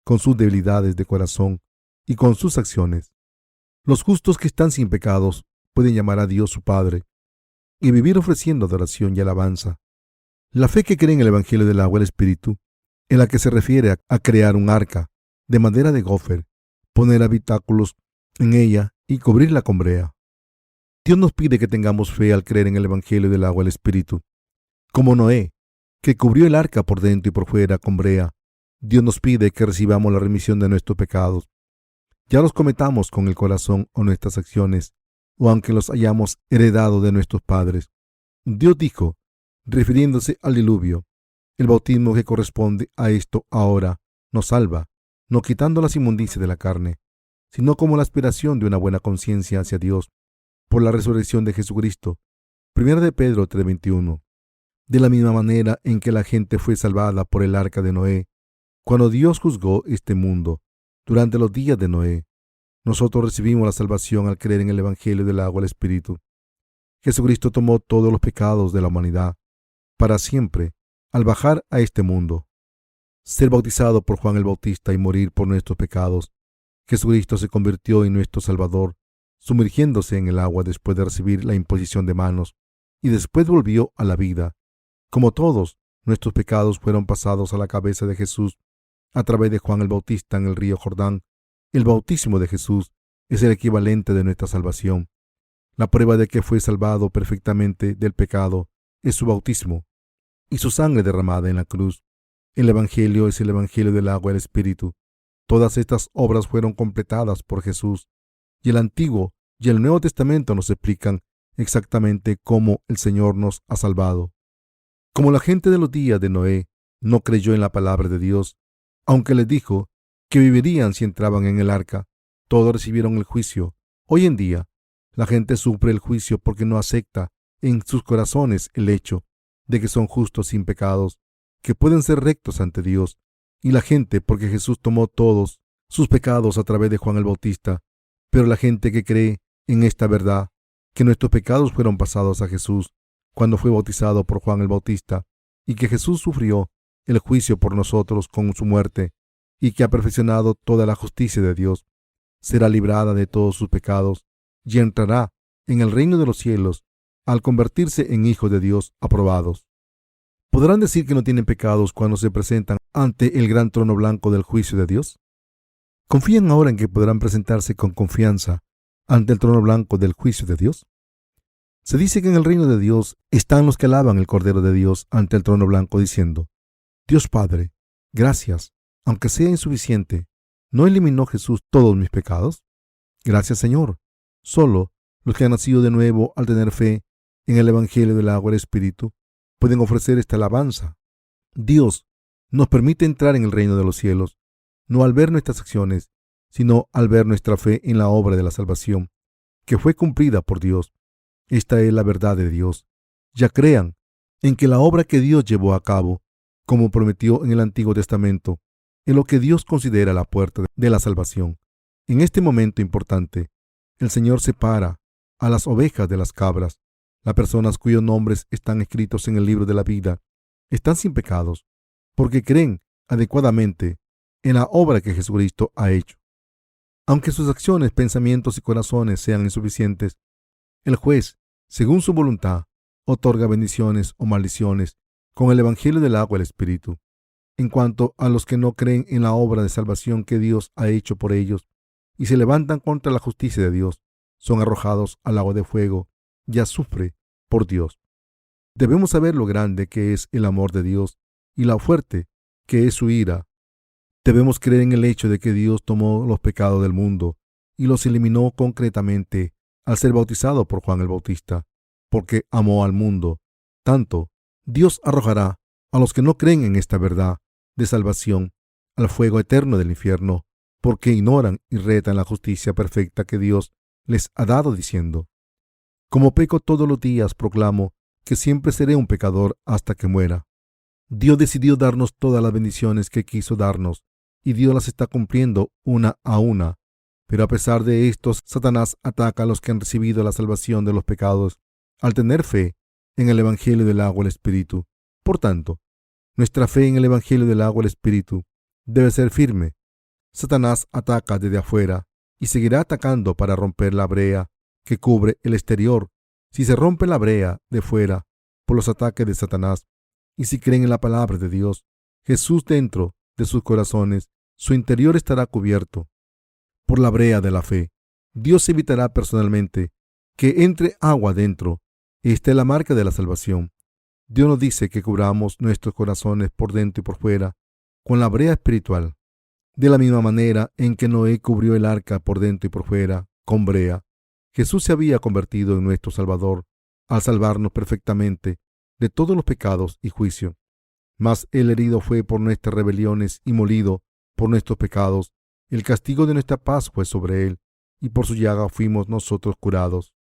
con sus debilidades de corazón y con sus acciones. Los justos que están sin pecados pueden llamar a Dios su Padre y vivir ofreciendo adoración y alabanza. La fe que cree en el Evangelio del agua y el Espíritu es la que se refiere a crear un arca de madera de gofer, poner habitáculos en ella y cubrirla con brea. Dios nos pide que tengamos fe al creer en el Evangelio del agua y el Espíritu. Como Noé, que cubrió el arca por dentro y por fuera con brea, Dios nos pide que recibamos la remisión de nuestros pecados. Ya los cometamos con el corazón o nuestras acciones, o aunque los hayamos heredado de nuestros padres. Dios dijo, refiriéndose al diluvio: el bautismo que corresponde a esto ahora nos salva, no quitando las inmundicias de la carne, sino como la aspiración de una buena conciencia hacia Dios por la resurrección de Jesucristo. 1 de Pedro 3:21. De la misma manera en que la gente fue salvada por el arca de Noé, cuando Dios juzgó este mundo durante los días de Noé, nosotros recibimos la salvación al creer en el Evangelio del agua y el Espíritu. Jesucristo tomó todos los pecados de la humanidad para siempre al bajar a este mundo, ser bautizado por Juan el Bautista y morir por nuestros pecados. Jesucristo se convirtió en nuestro Salvador, sumergiéndose en el agua después de recibir la imposición de manos, y después volvió a la vida. Como todos nuestros pecados fueron pasados a la cabeza de Jesús a través de Juan el Bautista en el río Jordán, el bautismo de Jesús es el equivalente de nuestra salvación. La prueba de que fue salvado perfectamente del pecado es su bautismo y su sangre derramada en la cruz. El Evangelio es el Evangelio del agua y el Espíritu. Todas estas obras fueron completadas por Jesús, y el Antiguo y el Nuevo Testamento nos explican exactamente cómo el Señor nos ha salvado. Como la gente de los días de Noé no creyó en la palabra de Dios, aunque les dijo que vivirían si entraban en el arca, todos recibieron el juicio. Hoy en día, la gente sufre el juicio porque no acepta en sus corazones el hecho de que son justos sin pecados, que pueden ser rectos ante Dios, y la gente porque Jesús tomó todos sus pecados a través de Juan el Bautista. Pero la gente que cree en esta verdad, que nuestros pecados fueron pasados a Jesús cuando fue bautizado por Juan el Bautista, y que Jesús sufrió el juicio por nosotros con su muerte, y que ha perfeccionado toda la justicia de Dios, será librada de todos sus pecados y entrará en el reino de los cielos al convertirse en hijos de Dios aprobados. ¿Podrán decir que no tienen pecados cuando se presentan ante el gran trono blanco del juicio de Dios? ¿Confían ahora en que podrán presentarse con confianza ante el trono blanco del juicio de Dios? Se dice que en el reino de Dios están los que alaban el Cordero de Dios ante el trono blanco diciendo: Dios Padre, gracias, aunque sea insuficiente, ¿no eliminó Jesús todos mis pecados? Gracias, Señor. Solo los que han nacido de nuevo al tener fe en el Evangelio del agua y el Espíritu pueden ofrecer esta alabanza. Dios nos permite entrar en el reino de los cielos, no al ver nuestras acciones, sino al ver nuestra fe en la obra de la salvación, que fue cumplida por Dios. Esta es la verdad de Dios. Ya crean en que la obra que Dios llevó a cabo, como prometió en el Antiguo Testamento, es lo que Dios considera la puerta de la salvación. En este momento importante, el Señor separa a las ovejas de las cabras. Las personas cuyos nombres están escritos en el libro de la vida están sin pecados, porque creen adecuadamente en la obra que Jesucristo ha hecho. Aunque sus acciones, pensamientos y corazones sean insuficientes, el juez, según su voluntad, otorga bendiciones o maldiciones con el Evangelio del agua y el Espíritu. En cuanto a los que no creen en la obra de salvación que Dios ha hecho por ellos y se levantan contra la justicia de Dios, son arrojados al lago de fuego y azufre por Dios. Debemos saber lo grande que es el amor de Dios y lo fuerte que es su ira. Debemos creer en el hecho de que Dios tomó los pecados del mundo y los eliminó concretamente al ser bautizado por Juan el Bautista, porque amó al mundo. Tanto, Dios arrojará a los que no creen en esta verdad de salvación al fuego eterno del infierno, porque ignoran y retan la justicia perfecta que Dios les ha dado, diciendo: Como peco todos los días, proclamo que siempre seré un pecador hasta que muera. Dios decidió darnos todas las bendiciones que quiso darnos, y Dios las está cumpliendo una a una. Pero a pesar de esto, Satanás ataca a los que han recibido la salvación de los pecados al tener fe en el Evangelio del agua y el Espíritu. Por tanto, nuestra fe en el Evangelio del agua y el Espíritu debe ser firme. Satanás ataca desde afuera y seguirá atacando para romper la brea que cubre el exterior. Si se rompe la brea de fuera por los ataques de Satanás, y si creen en la palabra de Dios, Jesús dentro de sus corazones, su interior estará cubierto por la brea de la fe. Dios evitará personalmente que entre agua dentro. Esta es la marca de la salvación. Dios nos dice que cubramos nuestros corazones por dentro y por fuera con la brea espiritual. De la misma manera en que Noé cubrió el arca por dentro y por fuera con brea, Jesús se había convertido en nuestro Salvador al salvarnos perfectamente de todos los pecados y juicio. Mas el herido fue por nuestras rebeliones y molido por nuestros pecados. El castigo de nuestra paz fue sobre él, y por su llaga fuimos nosotros curados.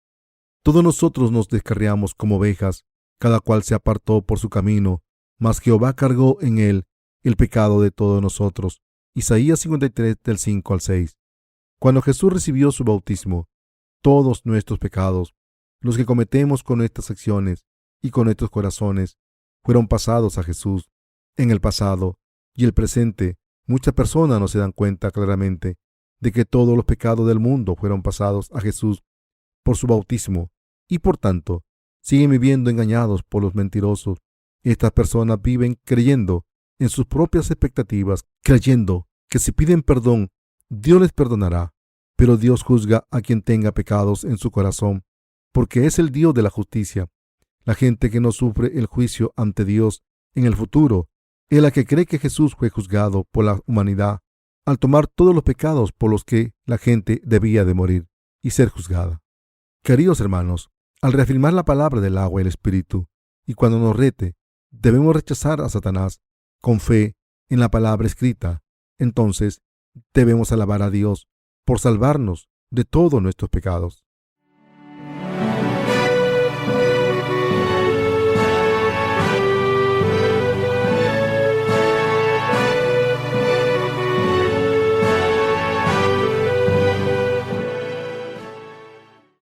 Todos nosotros nos descarriamos como ovejas, cada cual se apartó por su camino, mas Jehová cargó en él el pecado de todos nosotros. Isaías 53, del 5 al 6. Cuando Jesús recibió su bautismo, todos nuestros pecados, los que cometemos con nuestras acciones y con nuestros corazones, fueron pasados a Jesús. En el pasado y el presente, muchas personas no se dan cuenta claramente de que todos los pecados del mundo fueron pasados a Jesús por su bautismo y por tanto siguen viviendo engañados por los mentirosos. Estas personas viven creyendo en sus propias expectativas, creyendo que si piden perdón, Dios les perdonará. Pero Dios juzga a quien tenga pecados en su corazón, porque es el Dios de la justicia. La gente que no sufre el juicio ante Dios en el futuro es la que cree que Jesús fue juzgado por la humanidad al tomar todos los pecados por los que la gente debía de morir y ser juzgada. Queridos hermanos, al reafirmar la palabra del agua y el Espíritu, y cuando nos rete, debemos rechazar a Satanás con fe en la palabra escrita. Entonces, debemos alabar a Dios por salvarnos de todos nuestros pecados.